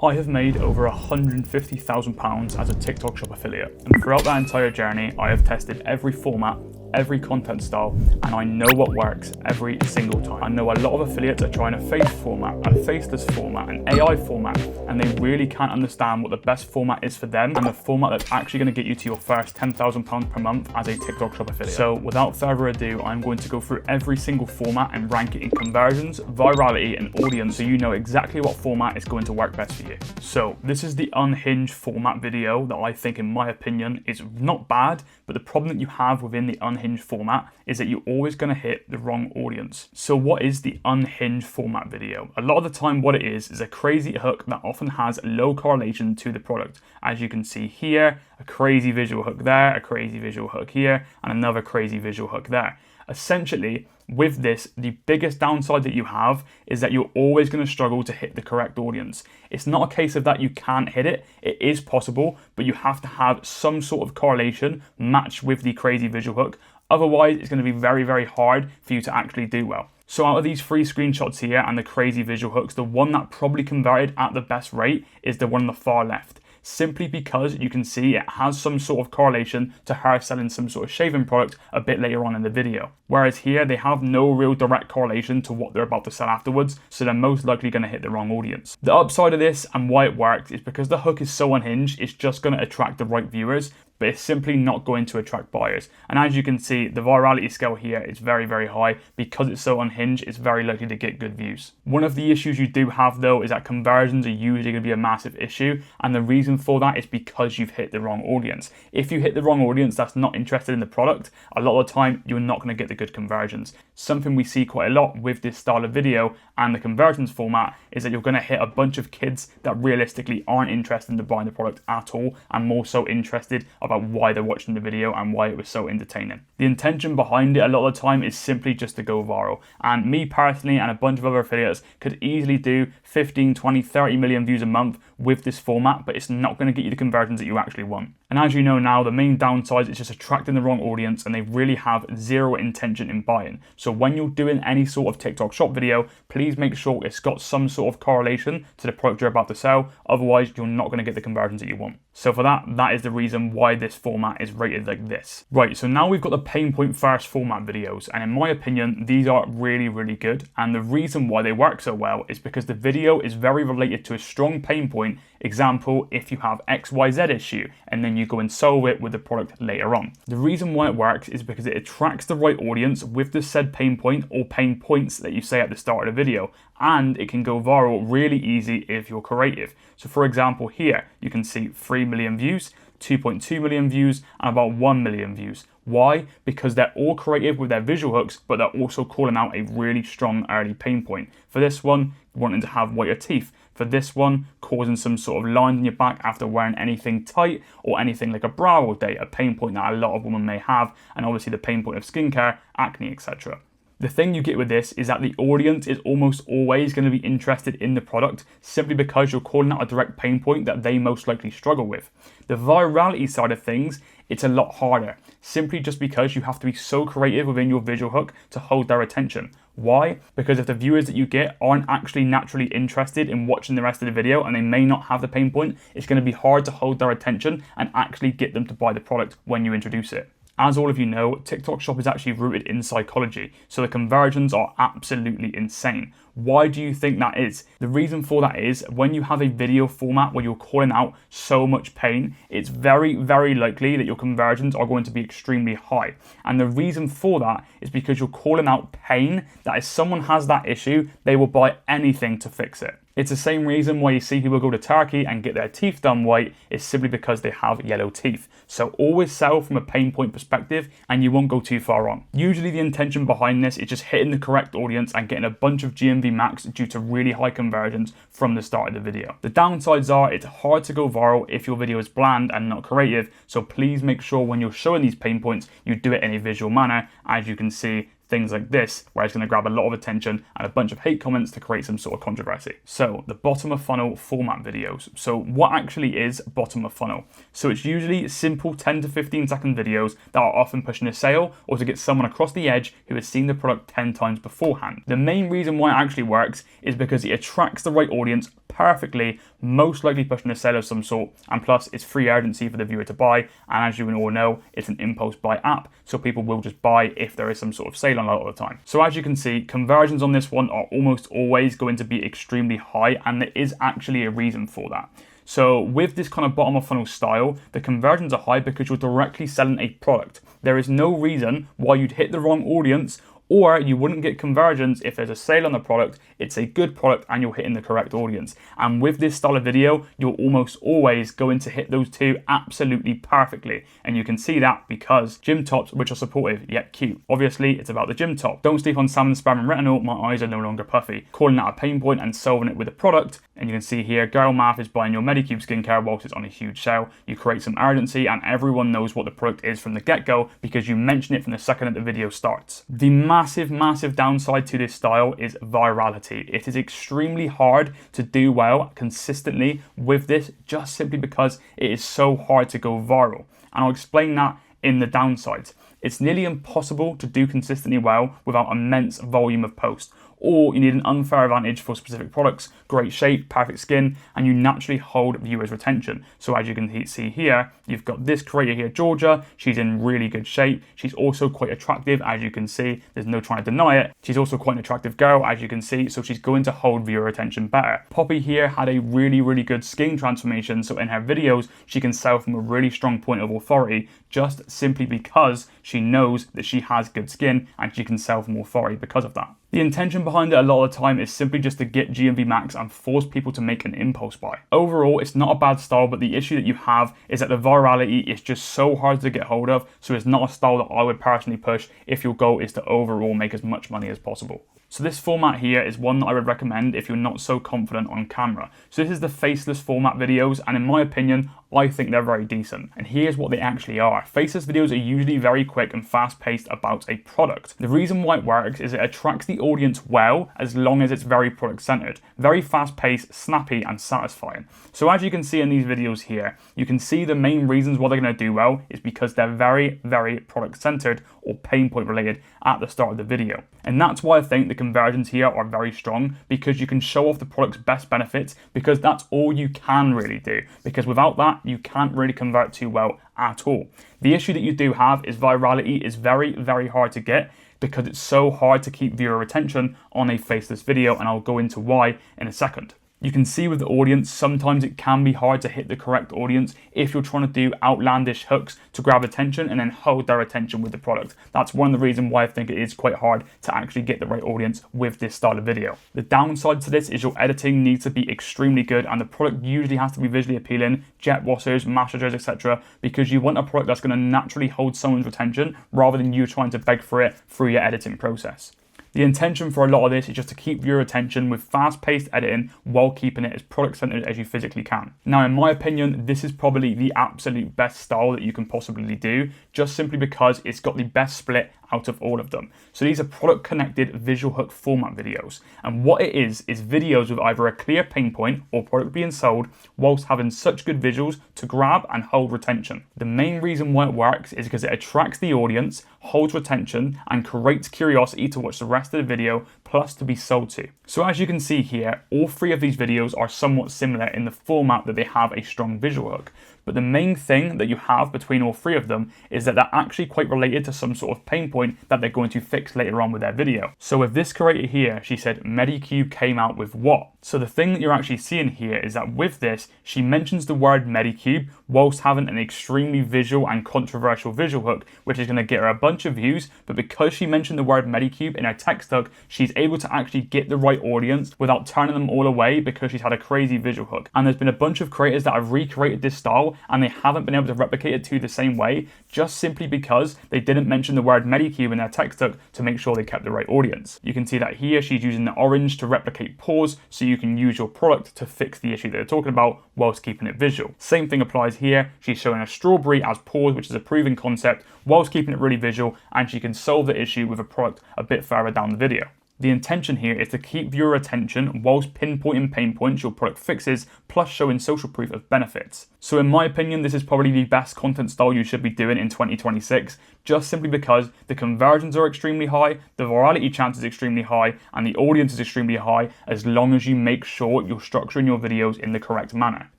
I have made over £150,000 as a TikTok Shop affiliate, and throughout that entire journey, I have tested every format, every content style, and I know what works every single time. I know a lot of affiliates are trying a face format, a faceless format, an AI format, and they really can't understand what the best format is for them and the format that's actually going to get you to your first £10,000 per month as a TikTok Shop affiliate. So without further ado, I'm going to go through every single format and rank it in conversions, virality, and audience so you know exactly what format is going to work best for you. So this is the unhinged format video that I think, in my opinion, is not bad, but the problem that you have within the unhinged format is that you're always going to hit the wrong audience. So what is the unhinged format video? A lot of the time what it is a crazy hook that often has low correlation to the product. As you can see here, a crazy visual hook there, a crazy visual hook here, and another crazy visual hook there. Essentially, with this, the biggest downside that you have is that you're always going to struggle to hit the correct audience. It's not a case of that you can't hit it. It is possible, but you have to have some sort of correlation matched with the crazy visual hook. Otherwise, it's going to be very, very hard for you to actually do well. So out of these three screenshots here and the crazy visual hooks, the one that probably converted at the best rate is the one on the far left. Simply because you can see it has some sort of correlation to her selling some sort of shaving product a bit later on in the video. Whereas here, they have no real direct correlation to what they're about to sell afterwards, so they're most likely going to hit the wrong audience. The upside of this and why it works is because the hook is so unhinged, it's just going to attract the right viewers, but it's simply not going to attract buyers. And as you can see, the virality scale here is very, very high. Because it's so unhinged, it's very likely to get good views. One of the issues you do have though is that conversions are usually going to be a massive issue, and the reason for that is because you've hit the wrong audience. If you hit the wrong audience that's not interested in the product, a lot of the time you're not going to get the good conversions. Something we see quite a lot with this style of video and the conversions format is that you're going to hit a bunch of kids that realistically aren't interested in buying the product at all, and more so interested about why they're watching the video and why it was so entertaining. The intention behind it a lot of the time is simply just to go viral. And me personally and a bunch of other affiliates could easily do 15, 20, 30 million views a month with this format, but it's not going to get you the conversions that you actually want. And as you know now, the main downside is just attracting the wrong audience, and they really have zero intention in buying. So when you're doing any sort of TikTok Shop video, please make sure it's got some sort of correlation to the product you're about to sell. Otherwise, you're not going to get the conversions that you want. So for that is the reason why this format is rated like this. Right, so now we've got the pain point first format videos, and in my opinion, these are really, really good. And the reason why they work so well is because the video is very related to a strong pain point. Example, if you have XYZ issue, and then you go and solve it with the product later on. The reason why it works is because it attracts the right audience with the said pain point or pain points that you say at the start of the video, and it can go viral really easy if you're creative. So for example here, you can see 3 million views, 2.2 million views, and about 1 million views. Why? Because they're all creative with their visual hooks, but they're also calling out a really strong early pain point. For this one, wanting to have whiter teeth. For this one, causing some sort of lines in your back after wearing anything tight or anything like a bra all day, a pain point that a lot of women may have, and obviously the pain point of skincare, acne, etc. The thing you get with this is that the audience is almost always going to be interested in the product simply because you're calling out a direct pain point that they most likely struggle with. The virality side of things, it's a lot harder, simply just because you have to be so creative within your visual hook to hold their attention. Why? Because if the viewers that you get aren't actually naturally interested in watching the rest of the video and they may not have the pain point, it's going to be hard to hold their attention and actually get them to buy the product when you introduce it. As all of you know, TikTok Shop is actually rooted in psychology, so the conversions are absolutely insane. Why do you think that is? The reason for that is when you have a video format where you're calling out so much pain, it's very, very likely that your conversions are going to be extremely high. And the reason for that is because you're calling out pain that if someone has that issue, they will buy anything to fix it. It's the same reason why you see people go to Turkey and get their teeth done white is simply because they have yellow teeth. So always sell from a pain point perspective and you won't go too far wrong. Usually the intention behind this is just hitting the correct audience and getting a bunch of GMV max due to really high conversions from the start of the video. The downsides are it's hard to go viral if your video is bland and not creative, so please make sure when you're showing these pain points, you do it in a visual manner. As you can see, things like this, where it's going to grab a lot of attention and a bunch of hate comments to create some sort of controversy. So the bottom of funnel format videos. So what actually is bottom of funnel? So it's usually simple 10 to 15 second videos that are often pushing a sale or to get someone across the edge who has seen the product 10 times beforehand. The main reason why it actually works is because it attracts the right audience perfectly, most likely pushing a sale of some sort, and plus it's free urgency for the viewer to buy, and as you all know, it's an impulse buy app, so people will just buy if there is some sort of sale on a lot of the time. So as you can see, conversions on this one are almost always going to be extremely high, and there is actually a reason for that. So with this kind of bottom of funnel style, the conversions are high because you're directly selling a product. There is no reason why you'd hit the wrong audience or you wouldn't get conversions if there's a sale on the product, it's a good product and you're hitting the correct audience. And with this style of video, you're almost always going to hit those two absolutely perfectly. And you can see that because gym tops, which are supportive yet cute. Obviously, it's about the gym top. Don't sleep on salmon, spam and retinol, my eyes are no longer puffy. Calling that a pain point and solving it with a product. And you can see here, Girl Math is buying your Medicube skincare whilst it's on a huge sale. You create some urgency and everyone knows what the product is from the get-go because you mention it from the second that the video starts. The massive downside to this style is virality. It is extremely hard to do well consistently with this just simply because it is so hard to go viral. And I'll explain that in the downsides. It's nearly impossible to do consistently well without immense volume of posts. Or you need an unfair advantage for specific products, great shape, perfect skin, and you naturally hold viewers' retention. So as you can see here, you've got this creator here, Georgia. She's in really good shape. She's also quite attractive, as you can see. There's no trying to deny it. She's also quite an attractive girl, as you can see, so she's going to hold viewer attention better. Poppy here had a really good skin transformation, so in her videos, she can sell from a really strong point of authority, just simply because she knows that she has good skin and she can sell from authority because of that. The intention behind it a lot of the time is simply just to get GMV max and force people to make an impulse buy. Overall, it's not a bad style, but the issue that you have is that the virality is just so hard to get hold of, so it's not a style that I would personally push if your goal is to overall make as much money as possible. So this format here is one that I would recommend if you're not so confident on camera. So this is the faceless format videos, and in my opinion, I think they're very decent. And here's what they actually are. Faceless videos are usually very quick and fast-paced about a product. The reason why it works is it attracts the audience well as long as it's very product-centered. Very fast-paced, snappy, and satisfying. So as you can see in these videos here, you can see the main reasons why they're going to do well is because they're very product-centered or pain point related at the start of the video. And that's why I think the conversions here are very strong, because you can show off the product's best benefits, because that's all you can really do. Because without that, you can't really convert too well at all. The issue that you do have is virality is very hard to get because it's so hard to keep viewer attention on a faceless video, and I'll go into why in a second. You can see with the audience, sometimes it can be hard to hit the correct audience if you're trying to do outlandish hooks to grab attention and then hold their attention with the product. That's one of the reasons why I think it is quite hard to actually get the right audience with this style of video. The downside to this is your editing needs to be extremely good, and the product usually has to be visually appealing, jet washers, massagers, etc., because you want a product that's going to naturally hold someone's attention rather than you trying to beg for it through your editing process. The intention for a lot of this is just to keep your attention with fast-paced editing while keeping it as product-centered as you physically can. Now, in my opinion, this is probably the absolute best style that you can possibly do, just simply because it's got the best split out of all of them. So these are product-connected visual hook format videos. And what it is videos with either a clear pain point or product being sold whilst having such good visuals to grab and hold retention. The main reason why it works is because it attracts the audience, holds retention, and creates curiosity to watch the rest of the video, plus to be sold to. So as you can see here, all three of these videos are somewhat similar in the format that they have a strong visual hook. But the main thing that you have between all three of them is that they're actually quite related to some sort of pain point that they're going to fix later on with their video. So with this creator here, she said Medicube came out with what? So the thing that you're actually seeing here is that with this, she mentions the word Medicube whilst having an extremely visual and controversial visual hook, which is going to get her a bunch of views. But because she mentioned the word Medicube in her text hook, she's able to actually get the right audience without turning them all away because she's had a crazy visual hook. And there's been a bunch of creators that have recreated this style and they haven't been able to replicate it to the same way, just simply because they didn't mention the word Medicube heavily keying their text hook to make sure they kept the right audience. You can see that here she's using the orange to replicate pause, so you can use your product to fix the issue they're talking about whilst keeping it visual. Same thing applies here. She's showing a strawberry as pause, which is a proven concept, whilst keeping it really visual, and she can solve the issue with a product a bit further down the video. The intention here is to keep viewer attention whilst pinpointing pain points your product fixes, plus showing social proof of benefits. So in my opinion, this is probably the best content style you should be doing in 2026, just simply because the conversions are extremely high, the virality chance is extremely high, and the audience is extremely high, as long as you make sure you're structuring your videos in the correct manner.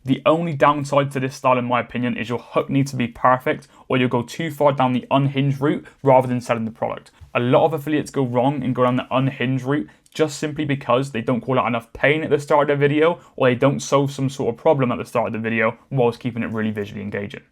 The only downside to this style, in my opinion, is your hook needs to be perfect, or you'll go too far down the unhinged route rather than selling the product. A lot of affiliates go wrong and go down the unhinged route just simply because they don't call out enough pain at the start of their video, or they don't solve some sort of problem at the start of the video whilst keeping it really visually engaging.